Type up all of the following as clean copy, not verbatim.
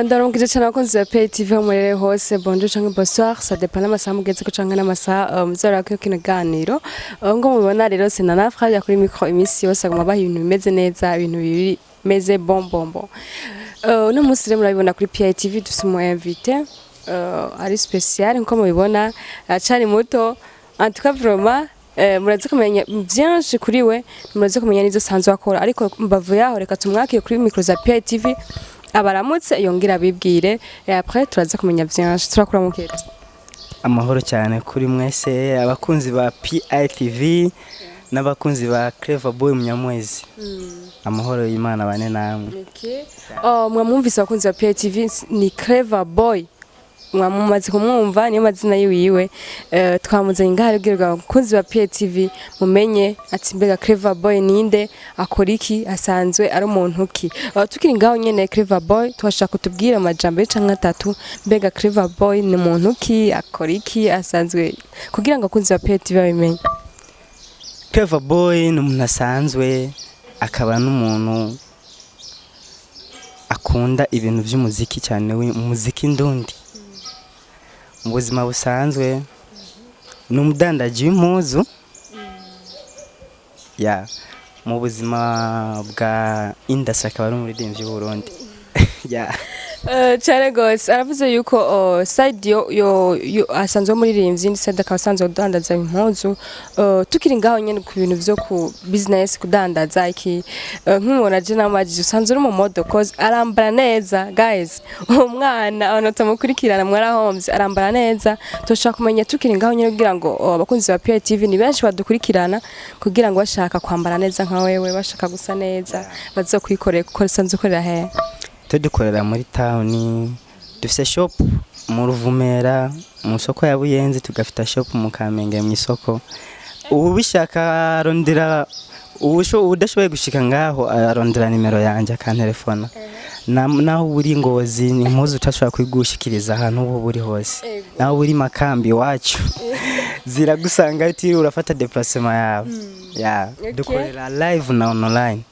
Ndaramukije cyane abakunzi ba Pay TV ho muri hose bonjour cyangwa bonsoir ça dépend n'amasaha mugeze ko cyangwa n'amasaha muzara ko kino ganiro ngo mubona rero sinanafra ya kuri micro imisi yose aguma baha ibintu bimeze neza ibintu bimeze bon. No musi rero murabibona kuri Pay TV dufite umu invité ari spécial nko mubibona acari muto en tout cas vraiment muraze kumenya byinshi kuri we muraze kumenya nizo sanzwe akora ariko mbavu yaho reka tumwakire kuri micro za Pay TV abaramutse yongera bibwire après turaza kumenya byinshi turakura mu kete amahoro cyane kuri mwese abakunzi ba PITV n'abakunzi ba Gukorera Boy Nyamwezi amahoro y'Imana bane namwe mwamwumvise abakunzi ba PITV ni Gukorera Boy mwamumaze kumwumva niyo mazina yiwe twamuzanye ngaho rugirwa abakunzi ba PITV mumenye ati mbega Gukorera Boy ninde akora iki asanzwe ari umuntu ki tukiri ngaho nyene Gukorera Boy twashaka kutubwira amajambo y'icanga 3 mbega Gukorera Boy ni umuntu ki akora iki asanzwe kugira ngo abakunzi ba PITV babimenye. Gukorera Boy ni umuntu asanzwe akaba n'umuntu akunda ibintu by'umuziki cyane umuziki ndundi mu buzima busanzwe n'umudandaji w'impuzu ya mu buzima bwa industry akaba ari umuririmbyi w'u Burundi ya cyane gose aravuze yuko side yo asanzwe umuririmbyi ndi side akaba asanzwe udandaza impuzu tukiri ngaho nyene ku bintu byo ku business kudandaza iki nk'umwana je namaji usanzwe uri mu modo cause arambara neza guys umwana anota mukurikirana mwarahombye arambara neza toshaka kumenya tukiri ngaho nyene kugira ngo abakunzi ba PITV ni benshi badukurikirana kugira ngo bashaka kwambara neza nka wewe bashaka gusa neza bazokwikorera kuko sanzwe ukorera he dukorera muri town dufite shop mu Ruvumera mu soko ya Buyenzi tugafita shop mu Kamenge mu isoko ubishaka rondera udashoboye gushika ngaho arondera nimero yanje ka telefone naho uri Ngozi ni impuzu utashobora kwigushikiriza ahantu ubu buri hose naho uri Makambi wacu ziragusanga ati urafata déplacement yawe dukorera live na online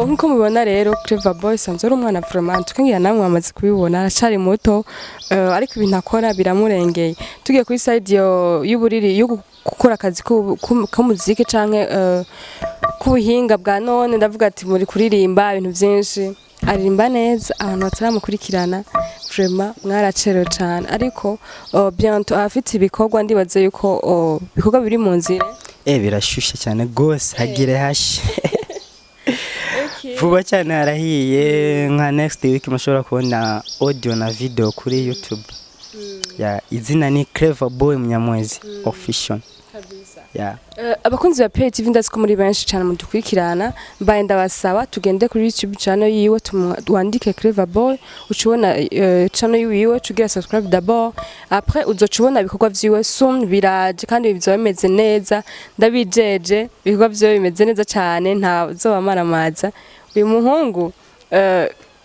nkuko mubibona rero Gukorera Boy sanzwe ari umwana vraiment tukangira namwe amaze kubibona aracari muto ariko ibintu akora biramurengeye tugiye kuri side y'uburiri yo gukora akazi k'umuziki canke kubuhinga bwa none ndavuga ati muri kuririmba ibintu byinshi aririmba neza abantu bataramukurikirana vraiment mwaracerewe cyane ariko bientôt afite ibikorwa ndibaze yuko ibikorwa biri mu nzira birashushe cyane gose hagire hashi vuba cyane harahiye nka next week mushobora kubona audio na video kuri YouTube izina ni Gukorera Boy Nyamwezi official abakunzi ba PITV ndazi ko muri benshi cyane mudukurikirana mbaye ndabasaba tugende kuri YouTube channel yiwe wandike Gukorera Boy ucubona channel yiwe tugira subscribe d'abord après uzocubona ibikorwa vyiwe soon biraje kandi bizoba bimeze neza ndabijeje ibikorwa vyiwe bimeze neza cyane nta zobamara amaza uyu muhungu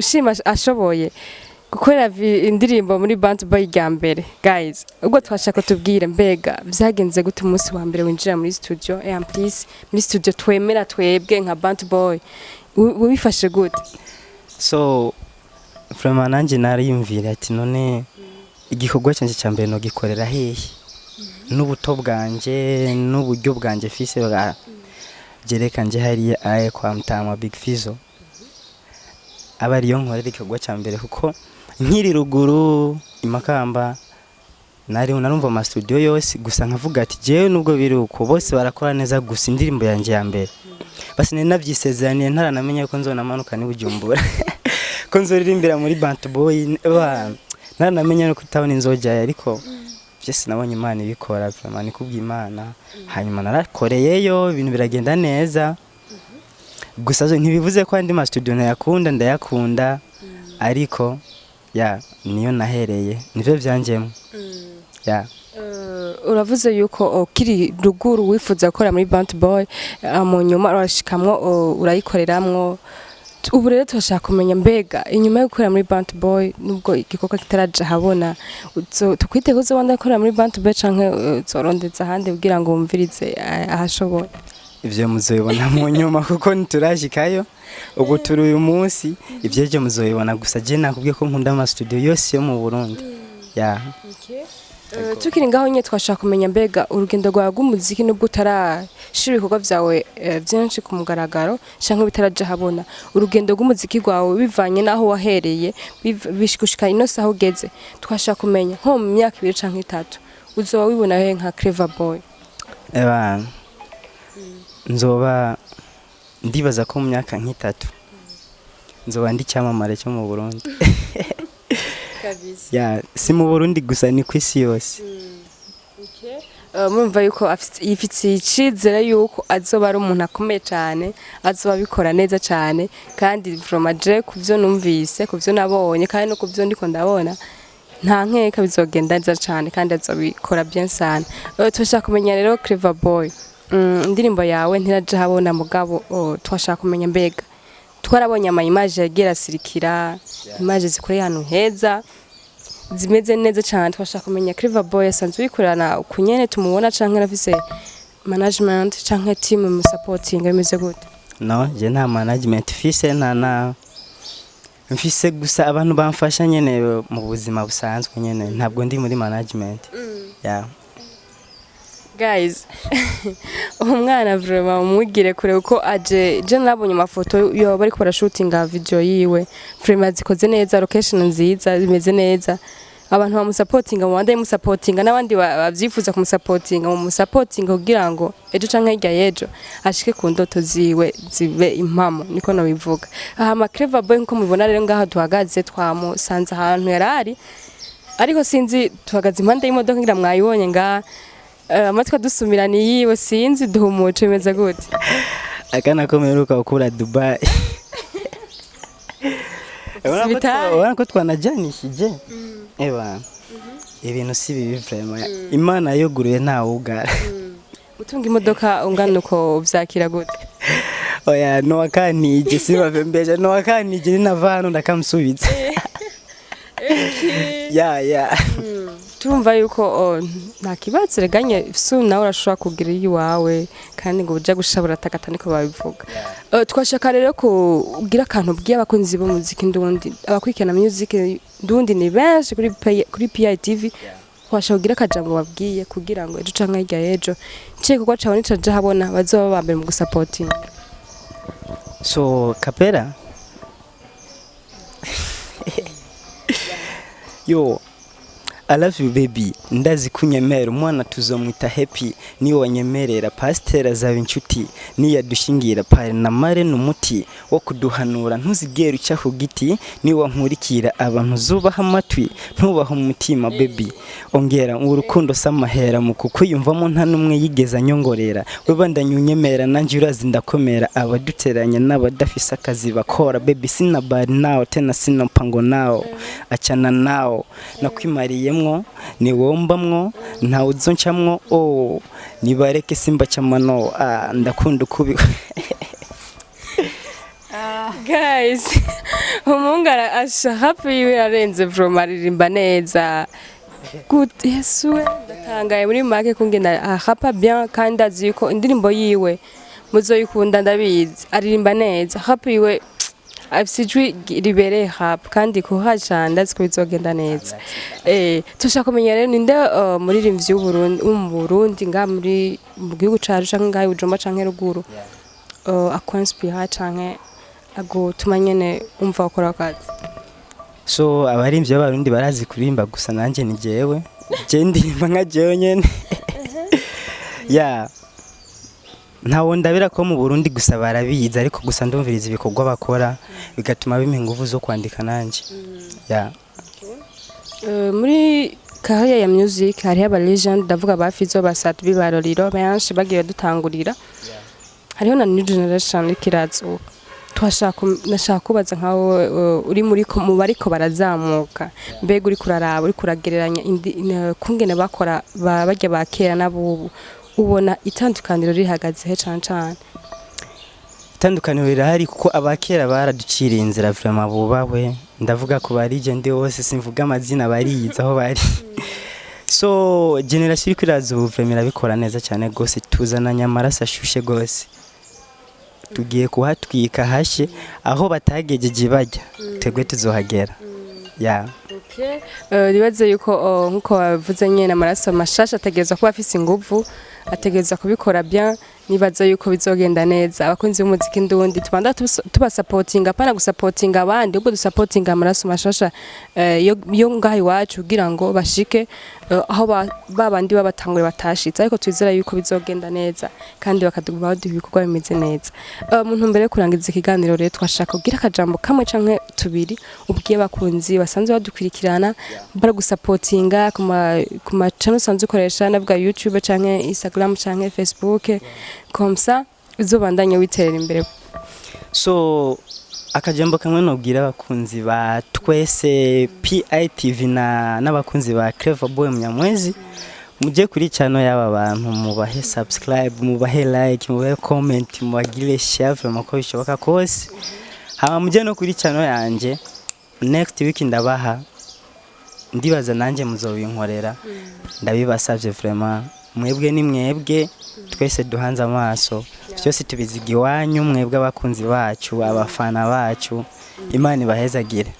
shima ashoboye gukorera indirimbo muri Bantu Bwoy ya mbere guys ubwo twashaka tubwire mbega byagenze gute umunsi wa mbere winjira muri studio please muri studio twemera twebwe nka Bantu Bwoy wifashe gute so vraiment nanje nariyumvira ati none igikorwa cyanje cya mbere no gikorera hehe n'ubuto bwanje n'uburyo bwanje fise gereka nje hariye aye kwa mtama Big Fizzo abariyo nkorera igikorwa cya mbere kuko nkiri ruguru imakamba narumva ama studio yose gusa nkavuga ati jewe nubwo biri uko bose barakora neza gusa indirimbo yanje ya mbere basi navyisezeraniye ntaranamenye ko nzonamanuka ni Bujumbura ko nzoririmbira muri Bantu Bwoy ntaranamenye no kutabona inzoja ariko byese nabonye Imana ibikora vraiment nikubwa Imana hanyuma narakoreyeyo ibintu biragenda neza gusa ntibivuze ko andi ma studio ntayakunda ndayakunda ariko niyo nahereye nivyo byanjemo uravuze yuko kiri ruguru wifuza gukora muri Bantu Bwoy mu nyuma urashikamwo urayikoreramwo ubu rero turashaka kumenya mbega inyuma yo gukora muri Bantu Bwoy nubwo igikorwa kitaraje habona tukwite kuzo wanda gukora muri Bantu Bwoy canke zorondeza ahandi kugira ngo umvirize ahashoboye ivyo muzobona mu nyuma kuko nturashikayo ubwo turi uyu munsi ivyeje muzoyibona gusa je nakubwiye ko nkunda ama studio yose yo mu Burundi ya tukiri ngaho nye twashaka kumenya mbega urugendo rwawe rw'umuziki nubwo utarashira ibikorwa vyawe byinshi ku mugaragaro canke bitaraja habona urugendo rw'umuziki rwawe bivanye naho wahereye bishikushika ino saho ugeze twashaka kumenya nko mu myaka 2 canke 3 uzoba wibona he nka Clever Boy nzoba ndibaza ko mu myaka nk'itatu nzoba ndi cyamamare cyo mu Burundi kabisa ya si mu Burundi gusa ni kwisi yose mumva yuko yifitse icizere yuko azoba ari umuntu akomeye cyane azoba bikora neza cyane kandi from aje kuvyo numvise kuvyo nabonye kandi no kuvyo ndiko ndabona nta nkeka bizogenda neza cyane kandi azobikora bien sana twashaka kumenya rero Clever Boy indirimbo yawe ntiraje habona mugabo twashaka kumenya mbega twarabonye ama image yagera sirikira image zikoreye hano heza zimeze neza cyane twashaka kumenya Clever Boy asanzwe bikorana kunyene tumubona canke rafise management canke team mu supporting bimeze gute no je nta management fise na mfise gusa abantu bamfasha nyene mu buzima busanzwe nyene ntabwo ndi muri management yeah guys umwana vraiment umugire kure uko aje je nabonye amafoto yo bari ko barashootinga video yiwe vraiment zikoze neza location nziza zimeze neza abantu bamusupportinga mu bandi musupportinga n'abandi bavyifuza kumusupportinga mu musupportinga kugira ngo ejo canke hirya yejo ashike ku ndoto ziwe zibe impamo niko no bivuga aha Clever Boy nko mubibona rero ngaho duhagaze twamusanze ahantu yarari ariko sinzi tuhagaze impande y'imodoka ngira mwayibonye ngaha amatwa dusumirana yiwe sinzi duhumuce meze gute akana ko meruka ukura Dubai Wana ko twanajanishije ibintu si bibi vraiment Imana yoguruye nta ugara utunga imodoka ungana uko vyakira gute oya no akanije sibavembeje no akanije ninavano ndakamusubiza ya turumva yuko nta kibazo reganye su nawe urashobora kugira iwawe kandi ngo uja gushabura takatani ko babivuga twashaka rero ko ugira akantu bwiye abakunzi bo muziki ndundi abakwikana music ndundi ni benshi kuri PITV twashaka kugira akajambo babwiye kugira ngo ejo canke hirya yejo ceko kwa cawe nicaje habona bazoba bambere mu gusupporting so kapera yo I love you baby ndazi kunyemera umwana tuzomwita happy niyo wanyemerera pasteur azaba inshuti niya dushingira pare na mare numuti wo kuduhanura ntuzigera ucya ku giti niyo wankurikira abantu zubaha amatwi ntubaho umutima baby ongera urukundo samahera mu kukuyumvamo nta numwe yigeza nyongorera we bandanyunyemera nanje urazi ndakomera abaduteranya n'abadafisa akazi bakora baby sina bad now tena sina mpango now achana now nakwimariye ni wombamwo nta uzoncamwo nibareke simba chamano ndakunda kubi guys umungara asha happy we arenze from aririmba neza good yesu ndatangaye muri make kungena hapa bien kandi azi ko indirimbo yiwe muzoyikunda ndabizi aririmba neza happy we afisijwi libere hap kandi ko hacanda ziko bizogenda neza tushaka kumenya rero ninde muri rimvyi y'Uburundi mu Burundi nga muri mu gihugu cacu canke ngaye ujomba canke ruguru akonspira canke ago tumanyene umva ukora kazi so abarimvyi y'Abarundi barazi kurimba gusa nanje ni jewe je ndirimba nka jewe nyene ntawo ndabira ko mu Burundi gusa barabiza ariko gusa ndumviriza ibikorwa bakora bigatuma bimpa ingufu zo kwandika nanje muri career ya music hari aba legend ndavuga ba Fizzo basatu bibaroriro benshi bagiye dutangurira hariho na new generation ikirazo nashaka kubaza nkawe uri muri ko mu bariko barazamuka mbega uri kuraraba uri kuragereranya kungene bakora bajya ba kera nabubu ubona itandukaniro rihagaze he cyane itandukaniro rirahari kuko abakera baraduciriye inzira vraiment bubahwe ndavuga ko bari legend wose simvuga amazina bariyiza aho bari so generation iri kwiraza ubu vraiment bikora neza cyane gose tuzananya amaraso ashushe gose tugiye kuhatwika hashe aho batagejeje bajya twebwe tuzohagera ya ribaze yuko nkuko bavuze nyene amaraso mashasha ategerezwa kuba afise inguvu ategerezwa kubikora bien nibaza yuko bizogenda neza abakunzi b'umuziki ndundi tubanda tubasupportinga pana gusupportinga abandi ubwo dusupportinga amaraso mashasha yo ngaho iwacu kugira ngo bashike aho babandi babatangure batashitse ariko twizera yuko bizogenda neza kandi bakaduha ibikorwa bimeze neza umuntu mbere kurangiza ikiganiro rero twashaka kugira akajambo kamwe canke tubiri ubwiye bakunzi basanzwe badukwirikirana bara gusupportinga kuma channel sanzwe ukoresha navuga YouTube canke Instagram canke Facebook comme ça uzobandanye witerera imbere so akajambo kamwe nobwira abakunzi ba twese PITV n'abakunzi ba Clever Boy Nyamwezi muje kuri channel y'aba bantu mubahe subscribe mubahe like mubahe comment mubagire share mako bishoboka kose hama muje no kuri channel yanje next week ndabaha ndibaza nanje muzobinkorera ndabibasavye vraiment mwebwe ni mwebwe twese duhanze amaso cyose tubizigi iwanyu mwebwe abakunzi bacu abafana bacu Imana ibahezagire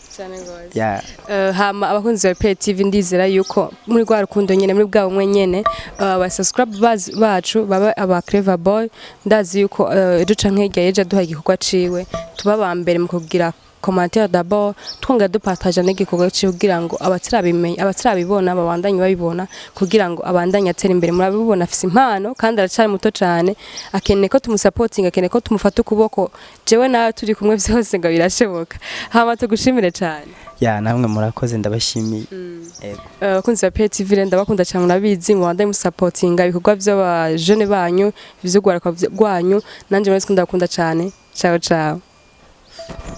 hama abakunzi ba PTV ndizera yuko muri rwa rukundo nyene muri bwabo mwe nyene aba subscribe bacu baba aba Clever Boy ndazi yuko duca nk'irya yeje duha igikorwa ciwe tuba ba mbere mu kugira commentaire d'abord twonga dupartage n'igikorwa cyo kugira ngo abatarabibona babandanye babibona kugira ngo abandanye atera imbere murabibona afise impano kandi aracari muto cyane akeneye ko tumusupporting akeneye ko tumufata ukuboko jewe nawe turi kumwe byose ngo birashoboka hama tugushimire cyane namwe murakoze ndabashimiye kunzi ba PTV ndabakunda cyane murabizi ngo bandanye musupportinga ibikorwa by'aba jeune banyu bizugwara kwa rwanyu nanje mwese ndakunda cyane ciao ciao